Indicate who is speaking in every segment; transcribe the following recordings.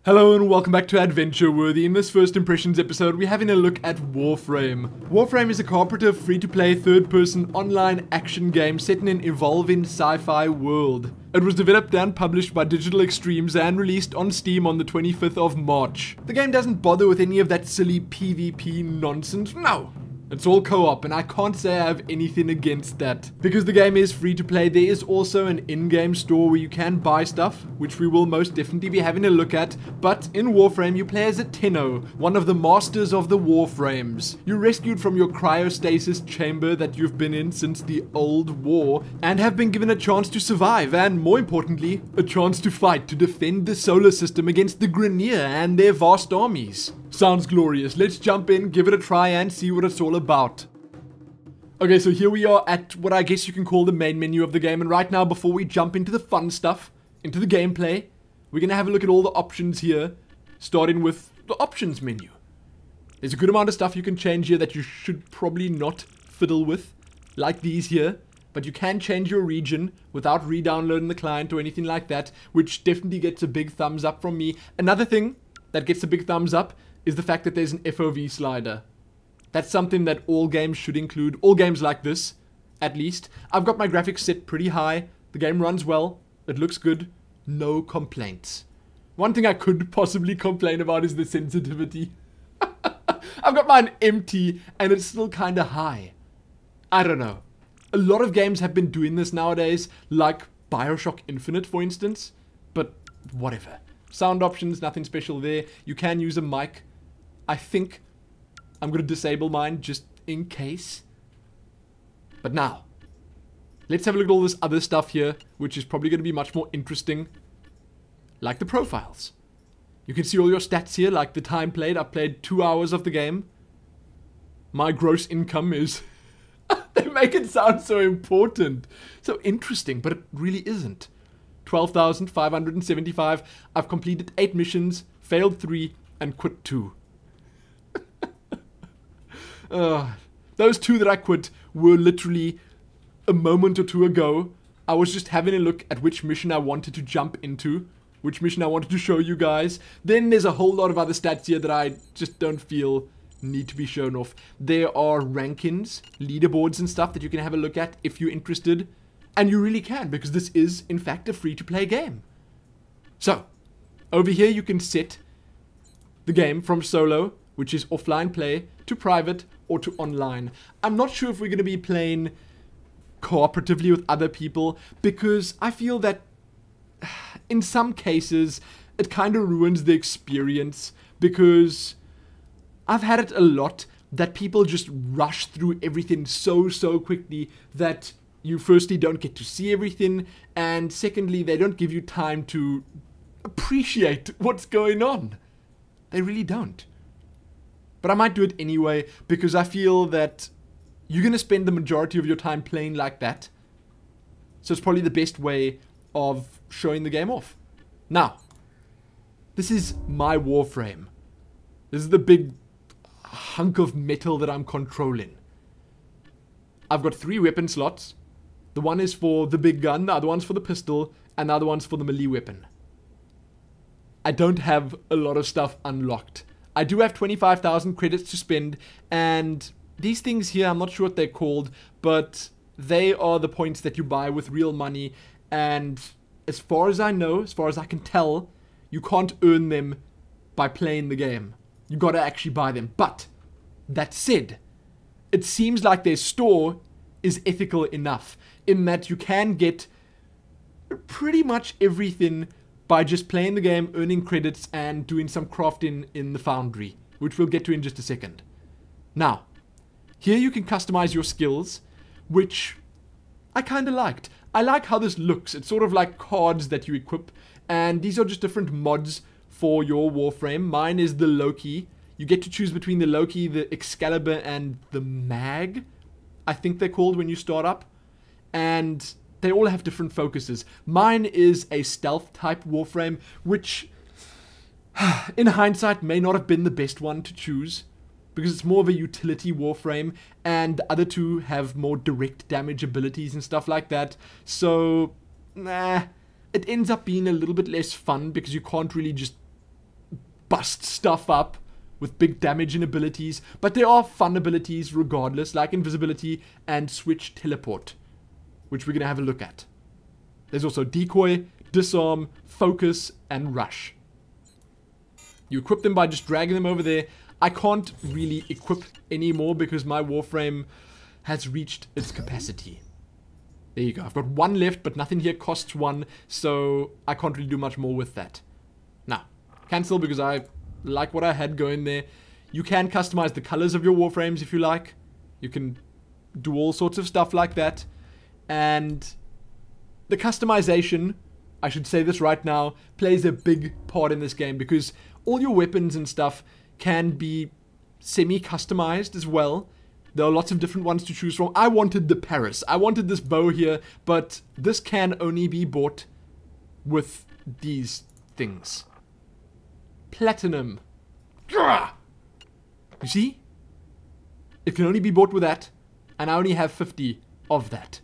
Speaker 1: Hello and welcome back to Adventure Worthy. In this first impressions episode, we're having a look at Warframe. Warframe is a cooperative, free-to-play, third-person online action game set in an evolving sci-fi world. It was developed and published by Digital Extremes and released on Steam on the 25th of March. The game doesn't bother with any of that silly PvP nonsense, no! It's all co-op, and I can't say I have anything against that. Because the game is free to play, there is also an in-game store where you can buy stuff, which we will most definitely be having a look at. But in Warframe, you play as a Tenno, one of the masters of the Warframes. You're rescued from your cryostasis chamber that you've been in since the old war, and have been given a chance to survive, and more importantly, a chance to fight to defend the solar system against the Grineer and their vast armies. Sounds glorious. Let's jump in, give it a try, and see what it's all about. Okay, so here we are at what I guess you can call the main menu of the game, and right now, before we jump into the fun stuff, into the gameplay, we're gonna have a look at all the options here, starting with the options menu. There's a good amount of stuff you can change here that you should probably not fiddle with, like these here, but you can change your region without re-downloading the client or anything like that, which definitely gets a big thumbs up from me. Another thing that gets a big thumbs up is the fact that there's an FOV slider. That's something that all games should include, all games like this, at least. I've got my graphics set pretty high, the game runs well, it looks good, no complaints. One thing I could possibly complain about is the sensitivity. I've got mine empty and it's still kinda high. I don't know. A lot of games have been doing this nowadays, like Bioshock Infinite for instance, but whatever. Sound options, nothing special there. You can use a mic. I think I'm going to disable mine just in case. But now, let's have a look at all this other stuff here, which is probably going to be much more interesting. Like the profiles. You can see all your stats here, like the time played. I've played 2 hours of the game. My gross income is... They make it sound so important. So interesting, but it really isn't. 12,575. I've completed 8 missions, failed 3, and quit 2. Those 2 that I quit were literally a moment or 2 ago. I was just having a look at which mission I wanted to jump into, which mission I wanted to show you guys. Then there's a whole lot of other stats here that I just don't feel need to be shown off. There are rankings, leaderboards and stuff that you can have a look at if you're interested. And you really can, because this is, in fact, a free-to-play game. So, over here you can set the game from solo, which is offline play, to private, or to online. I'm not sure if we're going to be playing cooperatively with other people, because I feel that, in some cases, it kind of ruins the experience, because I've had it a lot that people just rush through everything so quickly that you firstly don't get to see everything, and secondly, they don't give you time to appreciate what's going on. They really don't. But I might do it anyway, because I feel that you're going to spend the majority of your time playing like that. So it's probably the best way of showing the game off. Now, this is my Warframe. This is the big hunk of metal that I'm controlling. I've got 3 weapon slots. The one is for the big gun, the other one's for the pistol, and the other one's for the melee weapon. I don't have a lot of stuff unlocked. I do have 25,000 credits to spend, and these things here, I'm not sure what they're called, but they are the points that you buy with real money, and as far as I know, as far as I can tell, you can't earn them by playing the game. You gotta actually buy them. But, that said, it seems like their store is ethical enough, in that you can get pretty much everything by just playing the game, earning credits, and doing some crafting in the foundry, which we'll get to in just a second. Now, here you can customize your skills, which I kind of liked. I like how this looks. It's sort of like cards that you equip, and these are just different mods for your Warframe. Mine is the Loki. You get to choose between the Loki, the Excalibur, and the Mag, I think they're called when you start up. And they all have different focuses. Mine is a stealth type Warframe, which in hindsight may not have been the best one to choose, because it's more of a utility Warframe, and the other 2 have more direct damage abilities and stuff like that. So, it ends up being a little bit less fun, because you can't really just bust stuff up with big damage and abilities. But there are fun abilities regardless, like invisibility and switch teleport, which we're going to have a look at. There's also decoy, disarm, focus, and rush. You equip them by just dragging them over there. I can't really equip anymore because my Warframe has reached its capacity. There you go. I've got one left, but nothing here costs one, so I can't really do much more with that. Now, cancel because I like what I had going there. You can customize the colors of your Warframes if you like. You can do all sorts of stuff like that. And the customization, I should say this right now, plays a big part in this game because all your weapons and stuff can be semi-customized as well. There are lots of different ones to choose from. I wanted the Paris. I wanted this bow here, but this can only be bought with these things. Platinum. Grr! You see? It can only be bought with that, and I only have 50 of that.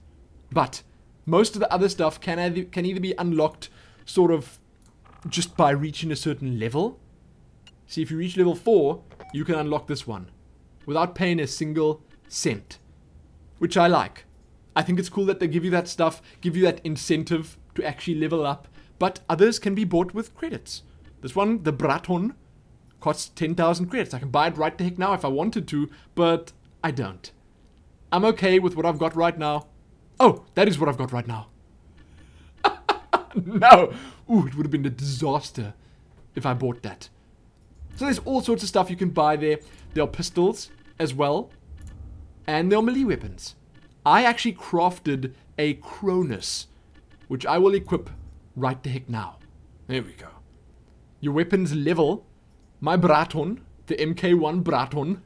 Speaker 1: But most of the other stuff can either be unlocked sort of just by reaching a certain level. See, if you reach level 4, you can unlock this one without paying a single cent, which I like. I think it's cool that they give you that stuff, give you that incentive to actually level up, but others can be bought with credits. This one, the Braton, costs 10,000 credits. I can buy it right the heck now if I wanted to, but I don't. I'm okay with what I've got right now. Oh, that is what I've got right now. No! Ooh, it would have been a disaster if I bought that. So there's all sorts of stuff you can buy there. There are pistols as well. And there are melee weapons. I actually crafted a Cronus, which I will equip right the heck now. There we go. Your weapons level. My Braton, the MK1 Braton.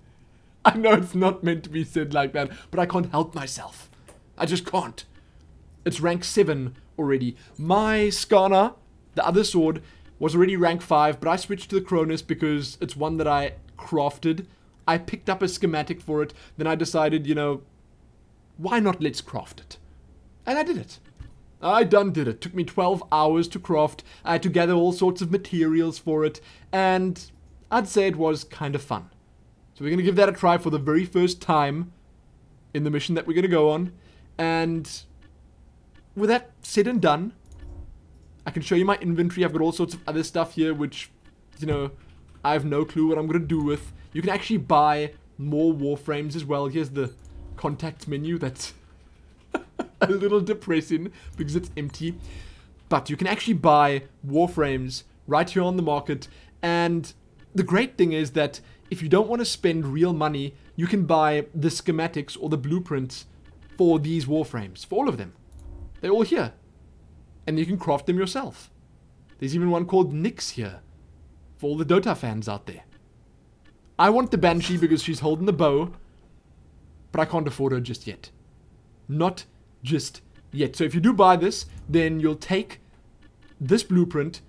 Speaker 1: I know it's not meant to be said like that, but I can't help myself. I just can't. It's rank 7 already. My Skana, the other sword, was already rank 5, but I switched to the Cronus because it's one that I crafted. I picked up a schematic for it. Then I decided, you know, why not let's craft it? And I did it. I done did it. Took me 12 hours to craft. I had to gather all sorts of materials for it. And I'd say it was kind of fun. So we're going to give that a try for the very first time in the mission that we're going to go on. And with that said and done, I can show you my inventory. I've got all sorts of other stuff here, which, you know, I have no clue what I'm going to do with. You can actually buy more Warframes as well. Here's the contacts menu. That's a little depressing because it's empty. But you can actually buy Warframes right here on the market. And the great thing is that if you don't want to spend real money, you can buy the schematics or the blueprints for these Warframes. For all of them. They're all here. And you can craft them yourself. There's even one called Nyx here. For all the Dota fans out there. I want the Banshee because she's holding the bow. But I can't afford her just yet. Not just yet. So if you do buy this, then you'll take this blueprint,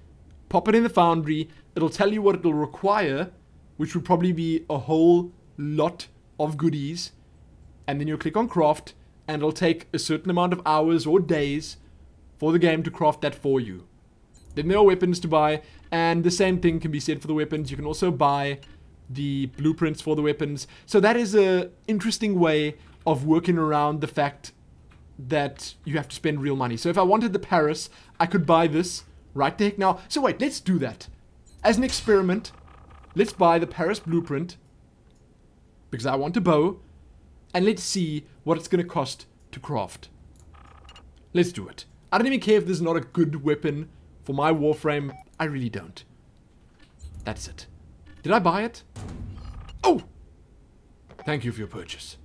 Speaker 1: pop it in the foundry. It'll tell you what it'll require, which would probably be a whole lot of goodies. And then you'll click on craft, and it'll take a certain amount of hours or days for the game to craft that for you. Then there are weapons to buy, and the same thing can be said for the weapons. You can also buy the blueprints for the weapons. So that is a interesting way of working around the fact that you have to spend real money. So if I wanted the Paris, I could buy this right the heck now. So wait, let's do that. As an experiment, let's buy the Paris blueprint, because I want a bow, and let's see what it's going to cost to craft. Let's do it. I don't even care if this is not a good weapon for my Warframe. I really don't. That's it. Did I buy it? Oh! Thank you for your purchase.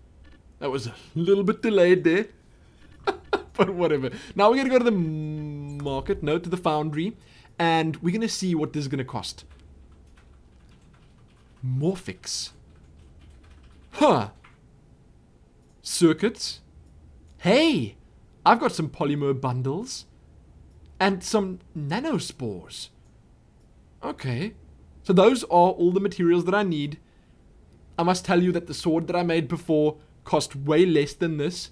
Speaker 1: That was a little bit delayed there. But whatever. Now we're going to go to the market. No, to the foundry. And we're going to see what this is going to cost. Morphics. Huh. Circuits. Hey! I've got some polymer bundles. And some nanospores. Okay. So those are all the materials that I need. I must tell you that the sword that I made before cost way less than this.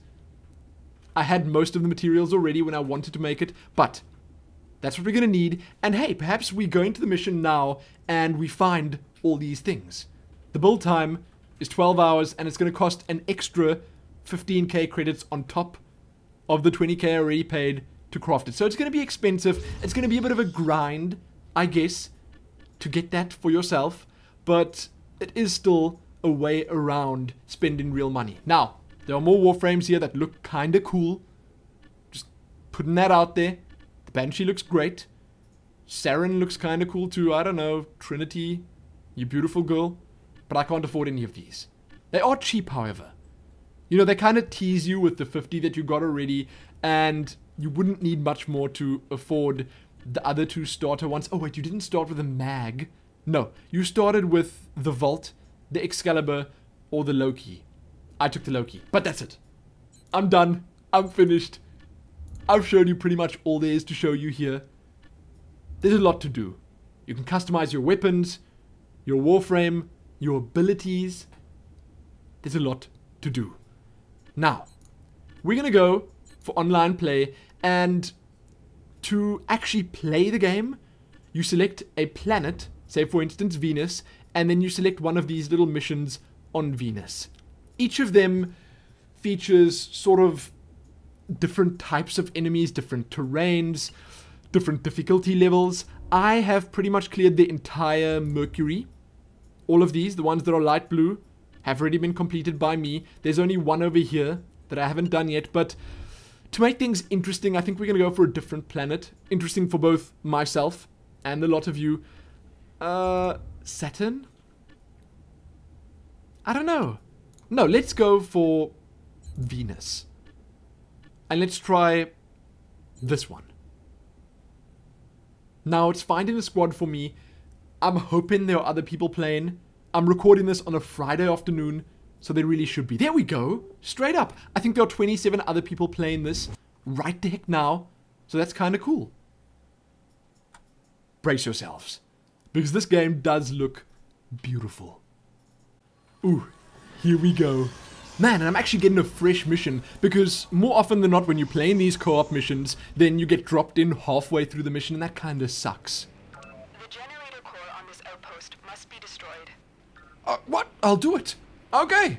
Speaker 1: I had most of the materials already when I wanted to make it. But That's what we're going to need. And hey, perhaps we go into the mission now and we find all these things. The build time is 12 hours and it's going to cost an extra 15k credits on top of the 20k I already paid to craft it. So it's going to be expensive. It's going to be a bit of a grind, I guess, to get that for yourself. But it is still a way around spending real money. Now, there are more Warframes here that look kind of cool. Just putting that out there. The Banshee looks great. Saren looks kind of cool too. I don't know. Trinity, you beautiful girl. But I can't afford any of these. They are cheap, however. You know, they kind of tease you with the 50 that you got already. And you wouldn't need much more to afford the other two starter ones. Oh, wait, you didn't start with a mag. No, you started with the Vault, the Excalibur, or the Loki. I took the Loki. But that's it. I'm done. I'm finished. I've shown you pretty much all there is to show you here. There's a lot to do. You can customize your weapons, your Warframe, your abilities. There's a lot to do. Now, we're going to go for online play, and to actually play the game, you select a planet, say for instance Venus, and then you select one of these little missions on Venus. Each of them features sort of different types of enemies, different terrains, different difficulty levels. I have pretty much cleared the entire Mercury. All of these, the ones that are light blue, have already been completed by me. There's only one over here that I haven't done yet, but to make things interesting, I think we're going to go for a different planet. Interesting for both myself and a lot of you. Saturn? I don't know. No, let's go for Venus. And let's try this one. Now, it's finding a squad for me. I'm hoping there are other people playing. I'm recording this on a Friday afternoon, so there really should be. There we go. Straight up. I think there are 27 other people playing this right the heck now. So that's kind of cool. Brace yourselves, because this game does look beautiful. Ooh, here we go. Man, and I'm actually getting a fresh mission, because more often than not when you're playing these co-op missions, then you get dropped in halfway through the mission, and that kind of sucks.
Speaker 2: The generator core on this outpost must be destroyed.
Speaker 1: What? I'll do it. Okay.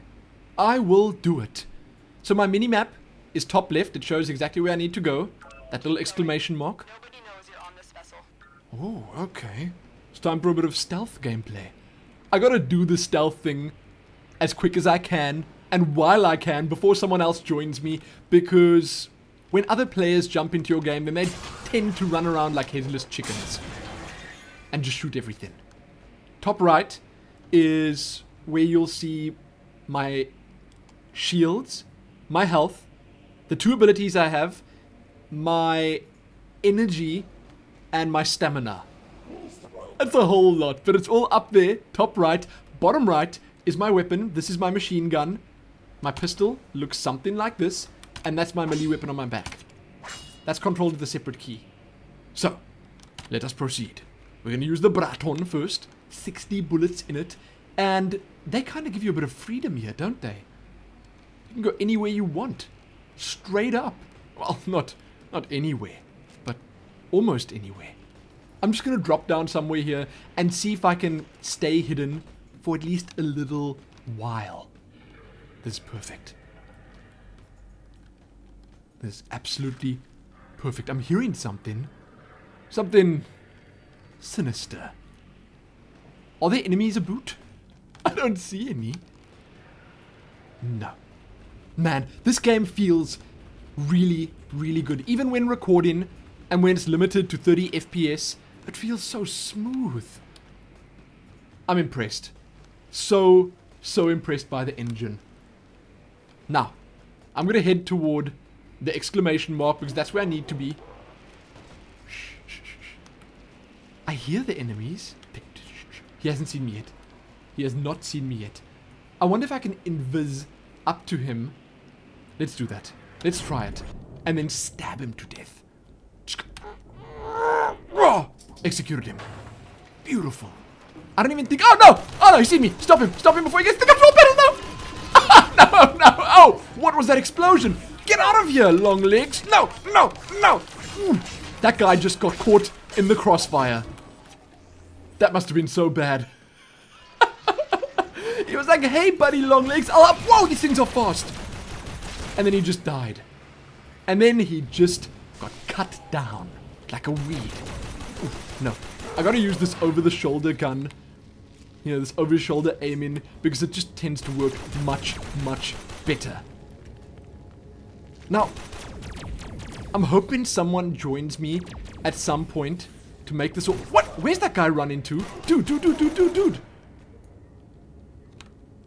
Speaker 1: I will do it. So my mini-map is top left. It shows exactly where I need to go. That little exclamation mark.
Speaker 2: Nobody knows you're on this vessel.
Speaker 1: Oh, okay. It's time for a bit of stealth gameplay. I gotta do the stealth thing as quick as I can, and while I can, before someone else joins me, because when other players jump into your game, then they tend to run around like headless chickens and just shoot everything. Top right is where you'll see my shields, my health, the two abilities I have, my energy, and my stamina. That's a whole lot, but it's all up there. Top right. Bottom right is my weapon. This is my machine gun. My pistol looks something like this, and that's my melee weapon on my back. That's controlled with a separate key. So, let us proceed. We're going to use the Braton first. 60 bullets in it, and they kind of give you a bit of freedom here, don't they? You can go anywhere you want. Straight up. Well, not anywhere, but almost anywhere. I'm just going to drop down somewhere here and see if I can stay hidden for at least a little while. This is perfect. This is absolutely perfect. I'm hearing something. Something sinister. Are there enemies about? I don't see any. No. Man, this game feels really, really good. Even when recording and when it's limited to 30 FPS, it feels so smooth. I'm impressed. So impressed by the engine. Now, I'm going to head toward the exclamation mark because that's where I need to be. I hear the enemies. He hasn't seen me yet. He has not seen me yet. I wonder if I can invis up to him. Let's do that. Let's try it. And then stab him to death. Executed him. Beautiful. I don't even think... Oh, no! Oh, no, he's seen me. Stop him. Stop him before he gets the control panel. No! No! Oh! What was that explosion? Get out of here, long legs. No! No! No! That guy just got caught in the crossfire. That must have been so bad. He was like, hey buddy, long legs. Oh, whoa, these things are fast. And then he just died. And then he just got cut down like a weed. Ooh, no, I gotta use this over-the-shoulder gun. You know, this over-the-shoulder aiming, because it just tends to work much, much better. Now, I'm hoping someone joins me at some point to make this all... What? Where's that guy run into? Dude.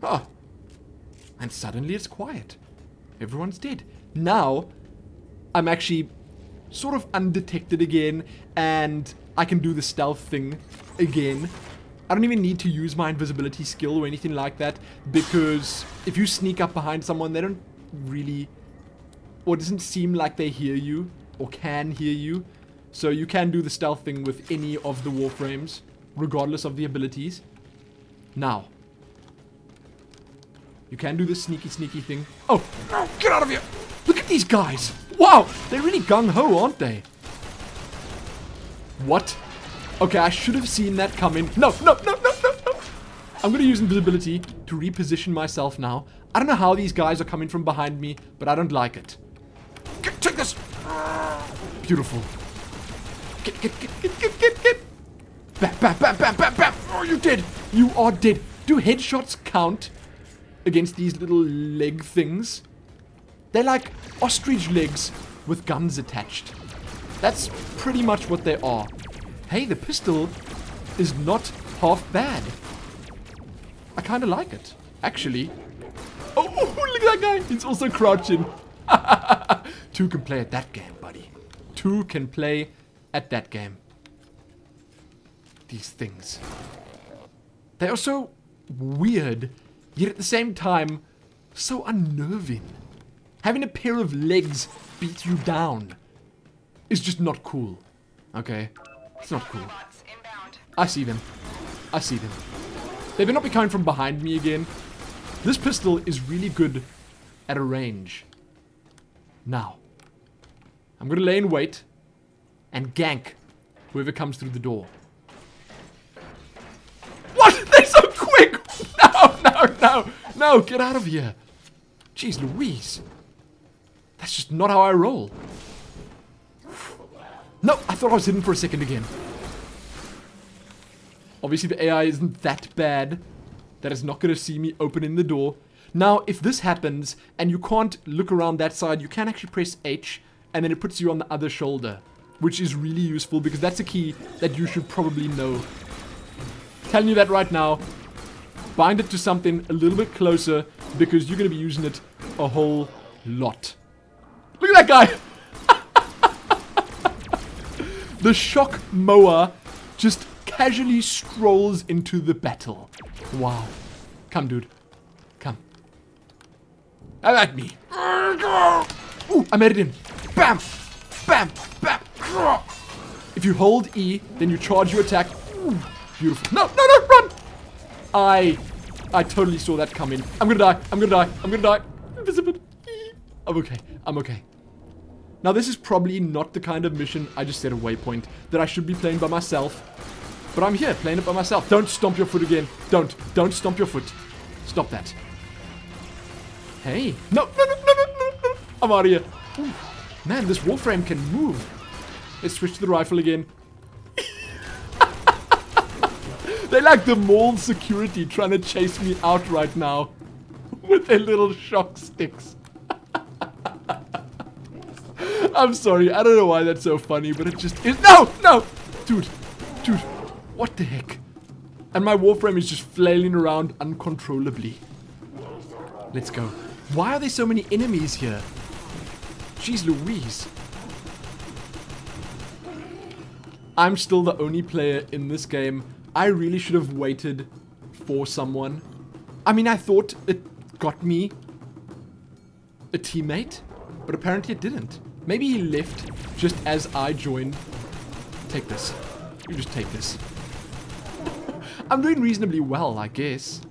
Speaker 1: Oh. And suddenly it's quiet. Everyone's dead. Now, I'm actually sort of undetected again, and I can do the stealth thing again. I don't even need to use my invisibility skill or anything like that, because if you sneak up behind someone, they don't really... Or it doesn't seem like they hear you, or can hear you. So you can do the stealth thing with any of the Warframes, regardless of the abilities. Now, you can do the sneaky thing. Oh, get out of here! Look at these guys! Wow, they're really gung-ho, aren't they? What? Okay, I should have seen that coming. No. I'm gonna use invisibility to reposition myself now. I don't know how these guys are coming from behind me, but I don't like it. Take this! Beautiful. Get. Bam. Oh, you're dead. You are dead. Do headshots count against these little leg things? They're like ostrich legs with guns attached. That's pretty much what they are. Hey, the pistol is not half bad. I kind of like it, actually. Oh, look at that guy. He's also crouching. Two can play at that game, buddy. Two can play at that game. These things. They are so weird, yet at the same time, so unnerving. Having a pair of legs beat you down is just not cool. Okay? It's not cool. I see them. They better not be coming from behind me again. This pistol is really good at a range. Now, I'm gonna lay in wait and gank whoever comes through the door. What? They're so quick! No, get out of here. Jeez Louise. That's just not how I roll. No, I thought I was hidden for a second again. Obviously the AI isn't that bad that it's not going to see me opening the door. Now, if this happens and you can't look around that side, you can actually press H and then it puts you on the other shoulder, which is really useful because that's a key that you should probably know. Telling you that right now. Bind it to something a little bit closer because you're going to be using it a whole lot. Look at that guy! The shock mower just casually strolls into the battle. Wow. Come, dude. Come. Have at me. Ooh, I made it in. Bam! Bam! Bam! If you hold E, then you charge your attack. Ooh, beautiful. No, run! I totally saw that coming. I'm gonna die. Invisible. I'm okay. Now, this is probably not the kind of mission, I just set a waypoint, that I should be playing by myself. But I'm here, playing it by myself. Don't stomp your foot again. Don't stomp your foot. Stop that. Hey. No. I'm out of here. Ooh. Man, this Warframe can move. Let's switch to the rifle again. They're like the mall security trying to chase me out right now. With their little shock sticks. I'm sorry, I don't know why that's so funny, but it just is. No! Dude, what the heck? And my Warframe is just flailing around uncontrollably. Let's go. Why are there so many enemies here? Jeez Louise. I'm still the only player in this game. I really should have waited for someone. I mean, I thought it got me a teammate, but apparently it didn't. Maybe he left just as I joined. Take this. You just take this. I'm doing reasonably well, I guess.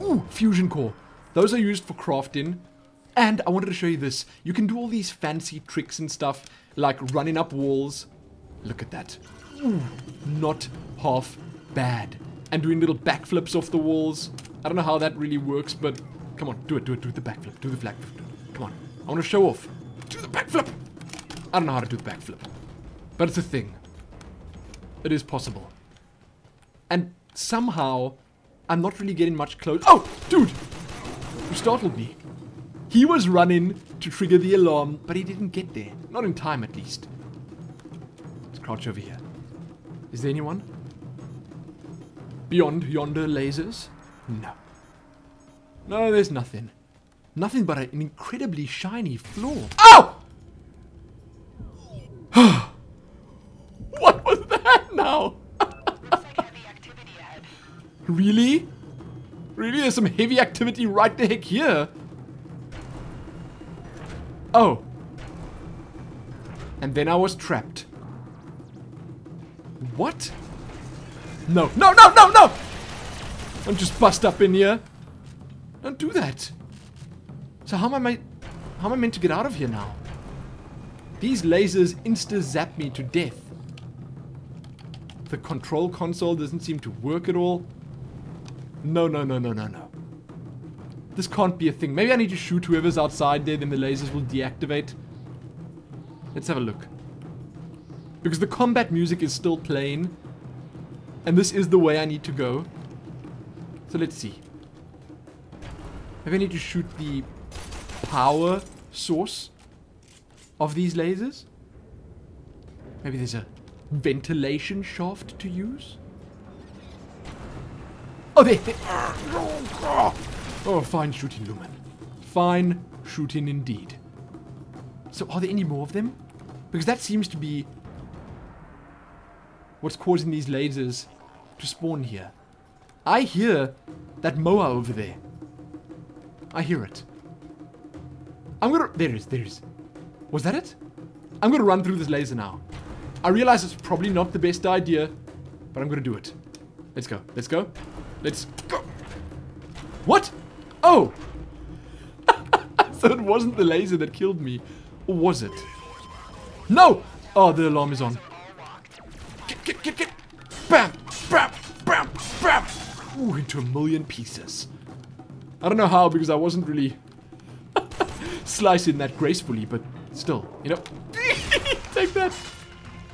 Speaker 1: Ooh, fusion core. Those are used for crafting. And I wanted to show you this. You can do all these fancy tricks and stuff, like running up walls. Look at that. Ooh, not half bad. And doing little backflips off the walls. I don't know how that really works, but come on, do it, do it, do the backflip, do the backflip. Come on, I want to show off. Do the backflip. I don't know how to do the backflip, but it's a thing. It is possible. And somehow, I'm not really getting much close. Oh, dude, you startled me. He was running to trigger the alarm, but he didn't get there. Not in time, at least. Let's crouch over here. Is there anyone? Beyond yonder lasers? No. No, there's nothing. Nothing but an incredibly shiny floor. Oh! What was that now?
Speaker 2: Looks like heavy activity ahead.
Speaker 1: Really? Really? There's some heavy activity right the heck here. Oh. And then I was trapped. What? No, no, no, no, no! Don't just bust up in here. Don't do that. So how am I meant to get out of here now? These lasers insta-zap me to death. The control console doesn't seem to work at all. No, no, no, no, no, no. This can't be a thing. Maybe I need to shoot whoever's outside there, then the lasers will deactivate. Let's have a look. Because the combat music is still playing. And this is the way I need to go. So let's see. Maybe I need to shoot the power source of these lasers. Maybe there's a ventilation shaft to use. Oh, there. Oh, fine shooting, Lumin. Fine shooting indeed. So are there any more of them? Because that seems to be what's causing these lasers to spawn here. I hear that moa over there. I hear it. I'm gonna... There it is, there it is. Was that it? I'm gonna run through this laser now. I realize it's probably not the best idea, but I'm gonna do it. Let's go, let's go. Let's go. What? Oh! So it wasn't the laser that killed me. Or was it? No! Oh, the alarm is on. Get. Bam! Bam! Bam! Bam! Ooh, into a million pieces. I don't know how, because I wasn't really slicing that gracefully, but still, you know. Take that.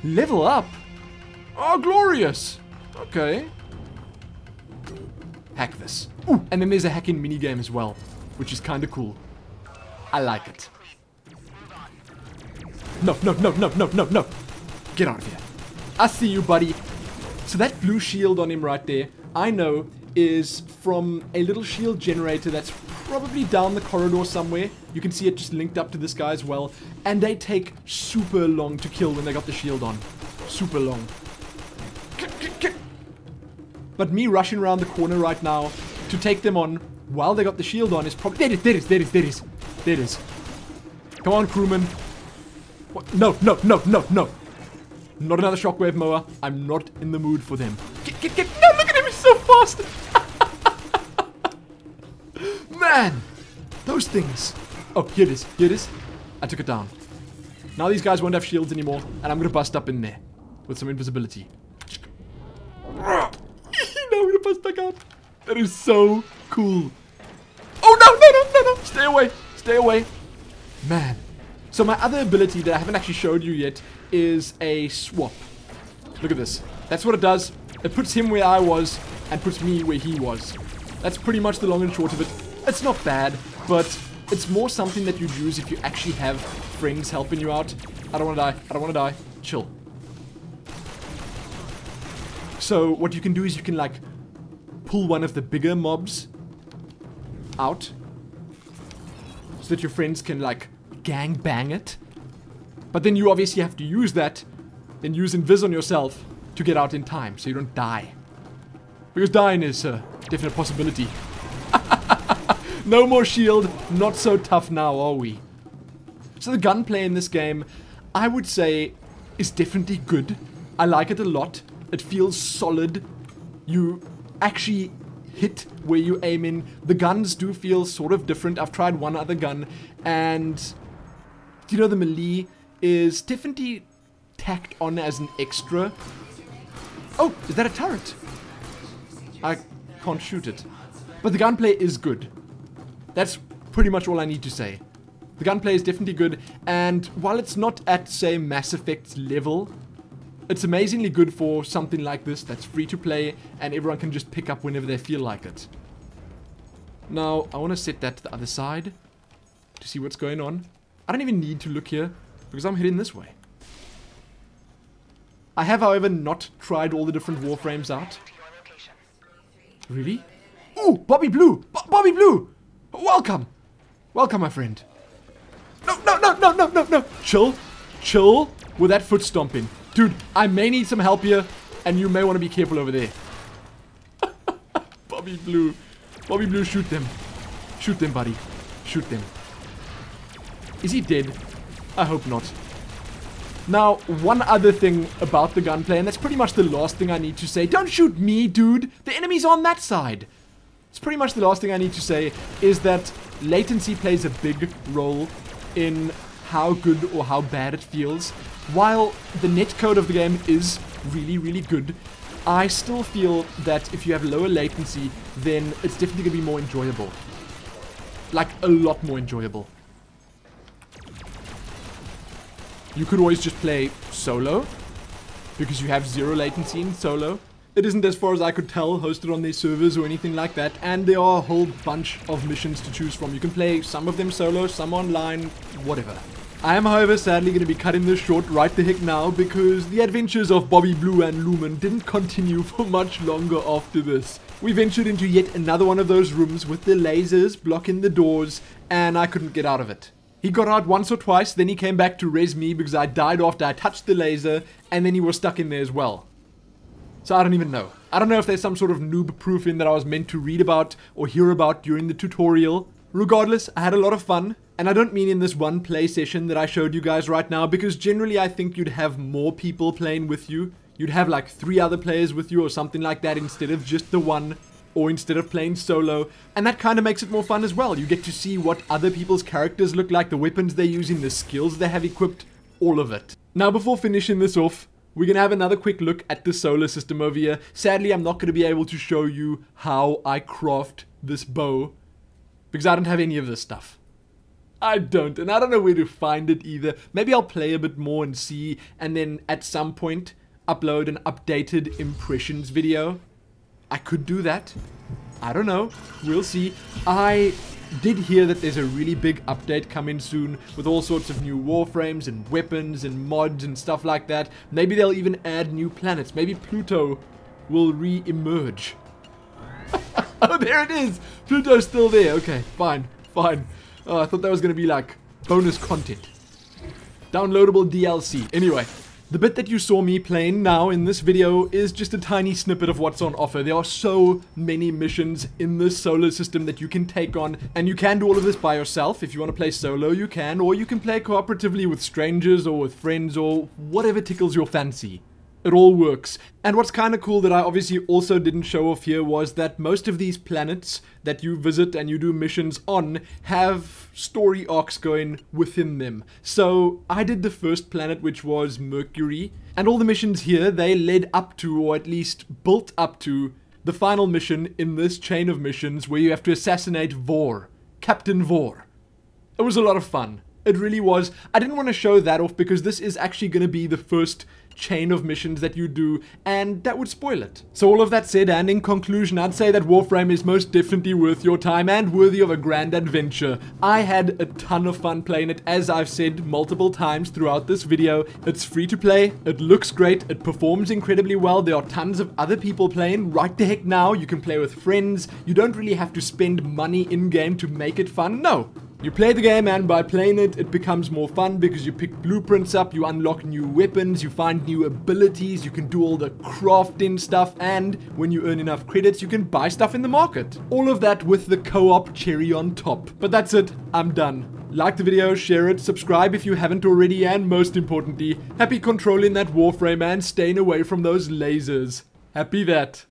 Speaker 1: Level up? Oh, glorious. Okay. Hack this. Ooh, and then there's a hacking minigame as well, which is kind of cool. I like it. No, no, no, no, no, no, no. Get out of here. I see you, buddy. So that blue shield on him right there, I know, is from a little shield generator that's probably down the corridor somewhere. You can see it just linked up to this guy as well. And they take super long to kill when they got the shield on. Super long. But me rushing around the corner right now to take them on while they got the shield on is probably... There it is. Come on, crewman. What? No. Not another shockwave mower. I'm not in the mood for them. Get. No, look at him, he's so fast. Man, those things. Oh, here it is. I took it down. Now these guys won't have shields anymore, and I'm gonna bust up in there with some invisibility. Now I'm gonna bust back out. That is so cool. Oh, no. Stay away. Man. So my other ability that I haven't actually showed you yet is a swap. Look at this. That's what it does. It puts him where I was and puts me where he was. That's pretty much the long and short of it. It's not bad, but it's more something that you'd use if you actually have friends helping you out. I don't want to die. Chill. So what you can do is you can like pull one of the bigger mobs out so that your friends can like gang bang it. But then you obviously have to use that, then use invis on yourself to get out in time so you don't die. Because dying is a definite possibility. No more shield, not so tough now, are we? So the gunplay in this game, I would say, is definitely good. I like it a lot. It feels solid. You actually hit where you aim in. The guns do feel sort of different. I've tried one other gun, and you know, the melee is definitely tacked on as an extra. Oh, is that a turret? I can't shoot it. But the gunplay is good. That's pretty much all I need to say. The gunplay is definitely good, and while it's not at, say, Mass Effect's level, it's amazingly good for something like this that's free to play and everyone can just pick up whenever they feel like it. Now, I want to set that to the other side to see what's going on. I don't even need to look here because I'm heading this way. I have, however, not tried all the different Warframes out. Really? Ooh, Bobby Blue! Bobby Blue! Welcome! Welcome, my friend. No, no, no, no, no, no, no! Chill. Chill with that foot stomping. Dude, I may need some help here, and you may want to be careful over there. Bobby Blue. Bobby Blue, shoot them. Shoot them, buddy. Shoot them. Is he dead? I hope not. Now, one other thing about the gunplay, and that's pretty much the last thing I need to say. Don't shoot me, dude! The enemy's on that side! It's pretty much the last thing I need to say, is that latency plays a big role in how good or how bad it feels. While the netcode of the game is really, really good, I still feel that if you have lower latency, then it's definitely going to be more enjoyable. Like, a lot more enjoyable. You could always just play solo, because you have zero latency in solo. It isn't, as far as I could tell, hosted on their servers or anything like that, and there are a whole bunch of missions to choose from. You can play some of them solo, some online, whatever. I am, however, sadly going to be cutting this short right the heck now, because the adventures of Bobby Blue and Lumin didn't continue for much longer after this. We ventured into yet another one of those rooms with the lasers blocking the doors, and I couldn't get out of it. He got out once or twice, then he came back to res me because I died after I touched the laser, and then he was stuck in there as well. So I don't even know. I don't know if there's some sort of noob proofing that I was meant to read about or hear about during the tutorial. Regardless, I had a lot of fun, and I don't mean in this one play session that I showed you guys right now, because generally I think you'd have more people playing with you. You'd have like 3 other players with you or something like that instead of just the one, or instead of playing solo, and that kind of makes it more fun as well. You get to see what other people's characters look like, the weapons they're using, the skills they have equipped, all of it. Now, before finishing this off, we're going to have another quick look at the solar system over here. Sadly, I'm not going to be able to show you how I craft this bow, because I don't have any of this stuff. I don't, and I don't know where to find it either. Maybe I'll play a bit more and see, and then at some point, upload an updated impressions video. I could do that. I don't know. We'll see. I did hear that there's a really big update coming soon with all sorts of new warframes and weapons and mods and stuff like that. Maybe they'll even add new planets. Maybe Pluto will re-emerge. Oh, there it is! Pluto's still there. Okay, fine, fine. Oh, I thought that was going to be like bonus content. Downloadable DLC. Anyway. The bit that you saw me playing now in this video is just a tiny snippet of what's on offer. There are so many missions in this solar system that you can take on, and you can do all of this by yourself. If you want to play solo, you can, or you can play cooperatively with strangers or with friends or whatever tickles your fancy. It all works. And what's kind of cool that I obviously also didn't show off here was that most of these planets that you visit and you do missions on have story arcs going within them. So I did the first planet, which was Mercury, and all the missions here, they led up to, or at least built up to, the final mission in this chain of missions where you have to assassinate Vor, Captain Vor. It was a lot of fun. It really was. I didn't want to show that off because this is actually going to be the first chain of missions that you do, and that would spoil it. So all of that said, and in conclusion, I'd say that Warframe is most definitely worth your time and worthy of a grand adventure. I had a ton of fun playing it, as I've said multiple times throughout this video. It's free to play, it looks great, it performs incredibly well, there are tons of other people playing right the heck now, you can play with friends, you don't really have to spend money in-game to make it fun, no. You play the game, and by playing it, it becomes more fun because you pick blueprints up, you unlock new weapons, you find new abilities, you can do all the crafting stuff, and when you earn enough credits, you can buy stuff in the market. All of that with the co-op cherry on top. But that's it, I'm done. Like the video, share it, subscribe if you haven't already, and most importantly, happy controlling that Warframe and staying away from those lasers. Happy that.